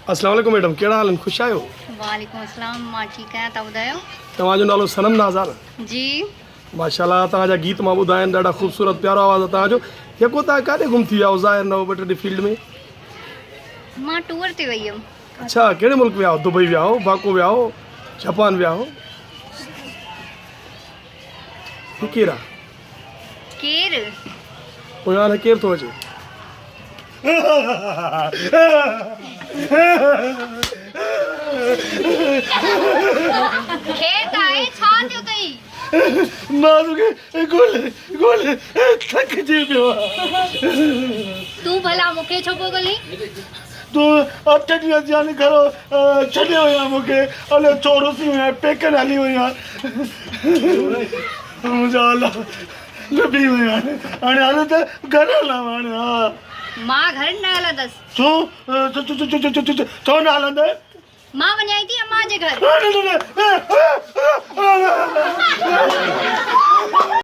अस्सलाम वालेकुम मैडम, कहिड़ा हाल आहिनि? ख़ुशि आहियो? वालेकुम अस्सलाम, मां ठीकु आहियां, तव्हां ॿुधायो? तव्हांजो नालो सनम नाज़ आहे न? जी। माशाल्लाह, तव्हांजा गीत मां ॿुधा आहिनि, ॾाढा ख़ूबसूरत प्यारो आवाज़ु आहे तव्हांजो। यको तव्हां काॾे गुम थी विया हो ज़ाहिर न हो ॿ टे फील्ड में? मां टूर ते वई हुयमि। अच्छा, कहिड़े मुल्क विया हो? दुबई विया हो, बाको विया हो, जापान विया हो? ही केरु आहे? केरु? पोयां हाणे केरु थो अचे? खेत आहे, छा थियो अथई? नाज़ुके गोले गोले थकिजी पियो आहे। तूं भला मूंखे छो पियो ॻोल्हीं? तूं 8 ॾींहं थिया आहिनि घरो छॾे वई आहे मूंखे, अलाए छो रुसी वई आहे, पेकनि हली वई आहे। मुंहिंजा हाल लभी विया आहिनि, हाणे हल त घर हलां हाणे। हा, मां घर न हलंदसि। छो छो न हलंदे? मां वञाई थी अम्मा जे घर। न